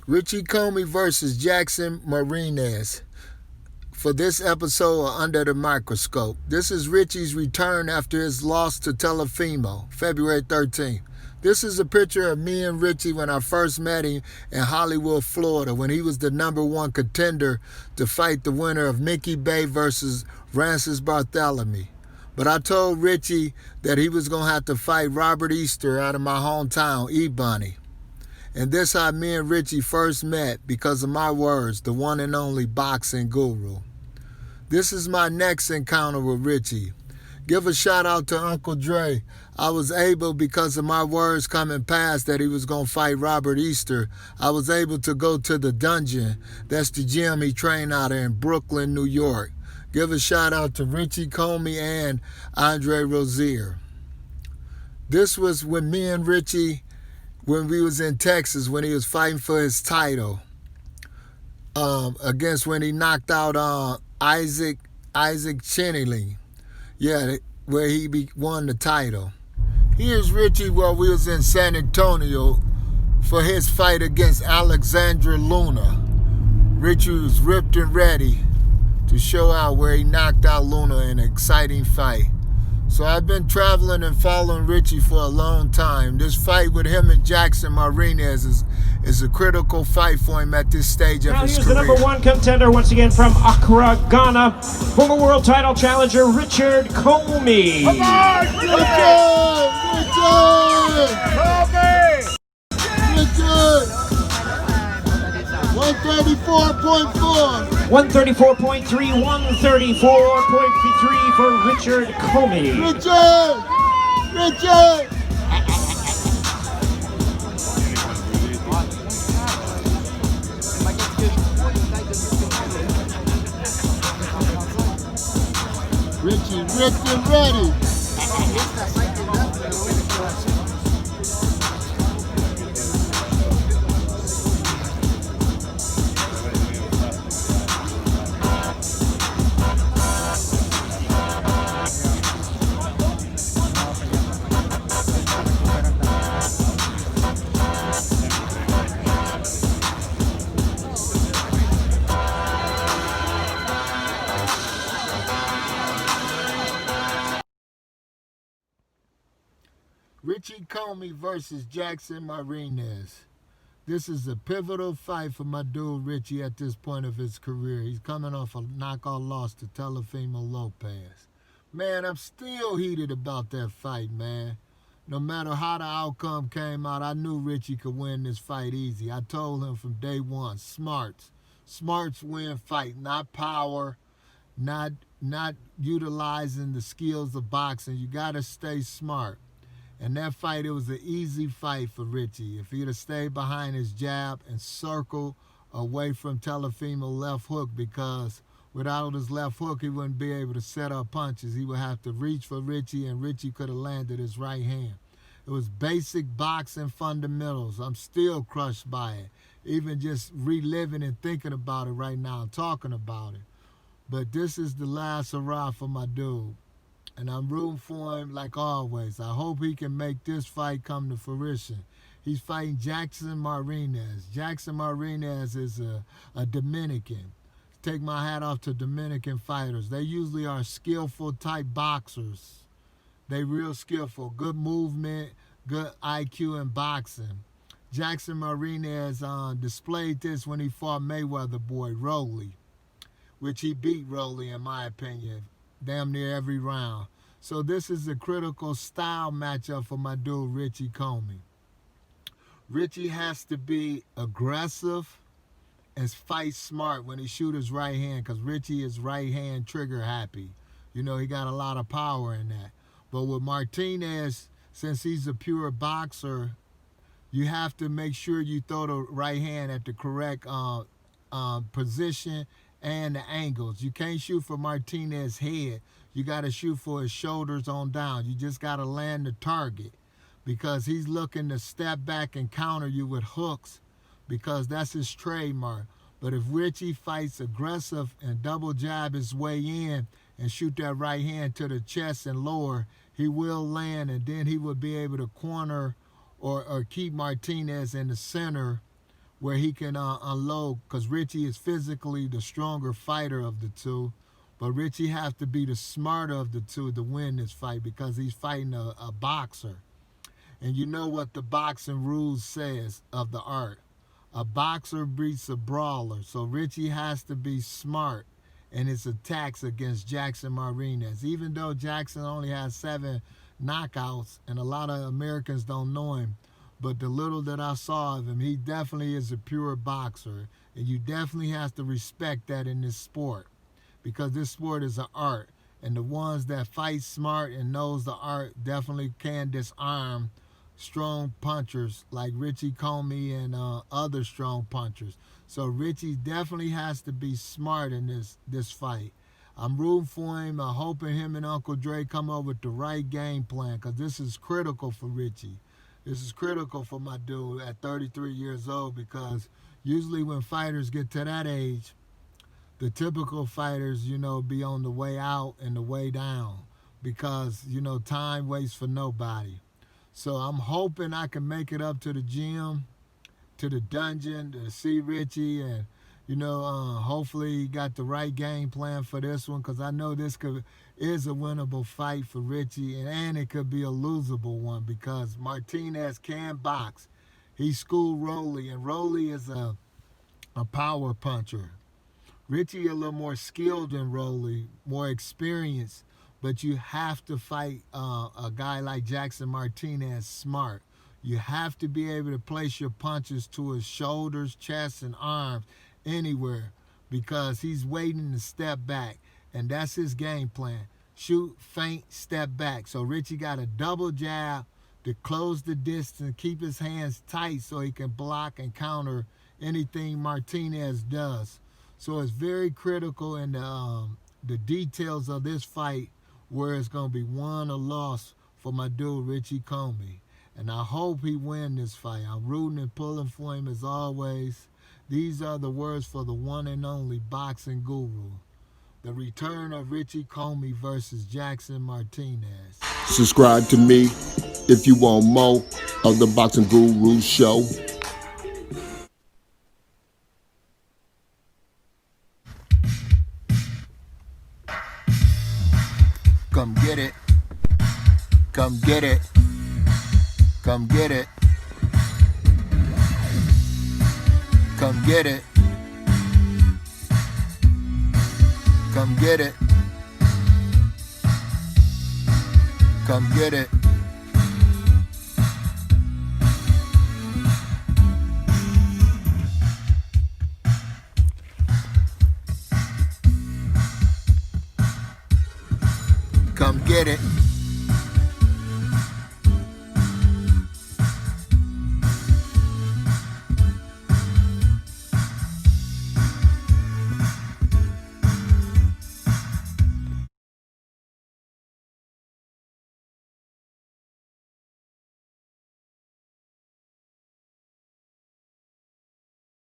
Richie Commey versus Jackson Marinez. For this episode of Under the Microscope. This is Richie's return after his loss to Telefimo, February 13th. This is a picture of me and Richie when I first met him in Hollywood, Florida, when he was the number one contender to fight the winner of Mickey Bay versus Francis Bartholomew. But I told Richie that he was going to have to fight Robert Easter out of my hometown, Ebony. And this how me and Richie first met because of my words, the one and only boxing guru. This is my next encounter with Richie. Give a shout out to Uncle Dre. I was able, because of my words coming past that he was going to fight Robert Easter, I was able to go to the dungeon. That's the gym he trained out of in Brooklyn, New York. Give a shout out to Richie Commey and Andre Rozier. This was when me and Richie, when we was in Texas, when he was fighting for his title, against when he knocked out Isaac Cheney. Yeah, where he won the title. Here's Richie while we was in San Antonio for his fight against Alexandra Luna. Richie was ripped and ready to show out where he knocked out Luna in an exciting fight. So I've been traveling and following Richie for a long time. This fight with him and Jackson Marinez is a critical fight for him at this stage of his career. Now here's the number one contender once again from Accra, Ghana, former world title challenger Richard Commey. Come on, Richard! Richard! 134.4. 134.3, 134.3 for Richard Commey. Richard! Richie ripped and ready. Richie Commey versus Jackson Marinez. This is a pivotal fight for my dude Richie at this point of his career. He's coming off a knockout loss to Telefimo Lopez. Man, I'm still heated about that fight, man. No matter how the outcome came out, I knew Richie could win this fight easy. I told him from day one, smarts. Smarts win fight, not power, not utilizing the skills of boxing. You got to stay smart. And that fight, it was an easy fight for Richie. If he'd have stayed behind his jab and circled away from Telefimo left hook, because without his left hook, he wouldn't be able to set up punches. He would have to reach for Richie, and Richie could have landed his right hand. It was basic boxing fundamentals. I'm still crushed by it. Even just reliving and thinking about it right now, talking about it. But this is the last hurrah for my dude. And I'm rooting for him like always. I hope he can make this fight come to fruition. He's fighting Jackson Marinez. Jackson Marinez is a Dominican. Take my hat off to Dominican fighters. They usually are skillful type boxers. They real skillful. Good movement, good IQ in boxing. Jackson Marinez displayed this when he fought Mayweather boy Rolly, which he beat Rolly in my opinion. Damn near every round. So this is a critical style matchup for my dude Richie Commey. Richie has to be aggressive and fight smart when he shoot his right hand, because Richie is right hand trigger happy. You know, he got a lot of power in that. But with Martinez, since he's a pure boxer, you have to make sure you throw the right hand at the correct position and the angles. You can't shoot for Martinez's head. You got to shoot for his shoulders on down. You just got to land the target, because he's looking to step back and counter you with hooks, because that's his trademark. But if Richie fights aggressive and double jab his way in and shoot that right hand to the chest and lower, he will land, and then he will be able to corner or keep Martinez in the center where he can unload, because Richie is physically the stronger fighter of the two. But Richie has to be the smarter of the two to win this fight, because he's fighting a boxer. And you know what the boxing rules says of the art. A boxer beats a brawler. So Richie has to be smart in his attacks against Jackson Marinez. Even though Jackson only has 7 knockouts, and a lot of Americans don't know him, but the little that I saw of him, he definitely is a pure boxer. And you definitely have to respect that in this sport, because this sport is an art. And the ones that fight smart and knows the art definitely can disarm strong punchers like Richie Commey and other strong punchers. So Richie definitely has to be smart in this fight. I'm rooting for him. I'm hoping him and Uncle Dre come up with the right game plan, because this is critical for Richie. This is critical for my dude at 33 years old, because usually when fighters get to that age, the typical fighters, be on the way out and the way down, because, time waits for nobody. So I'm hoping I can make it up to the gym, to the dungeon, to see Richie, and, hopefully he got the right game plan for this one, because I know this is a winnable fight for Richie, and it could be a losable one, because Martinez can box. He schooled Rolly, and Rolly is a power puncher. Richie a little more skilled than Rolly, more experienced, but you have to fight a guy like Jackson Martinez smart. You have to be able to place your punches to his shoulders, chest, and arms, anywhere, because he's waiting to step back, and that's his game plan. Shoot, feint, step back. So Richie got a double jab to close the distance, keep his hands tight so he can block and counter anything Martinez does. So it's very critical in the details of this fight, where it's going to be won or lost for my dude Richie Commey. And I hope he wins this fight. I'm rooting and pulling for him as always. These are the words for the one and only boxing guru. The return of Richie Commey versus Jackson Martinez. Subscribe to me if you want more of the Boxing Guru Show. Come get it. Come get it. Come get it. Come get it. Come get it. Come get it. Come get it.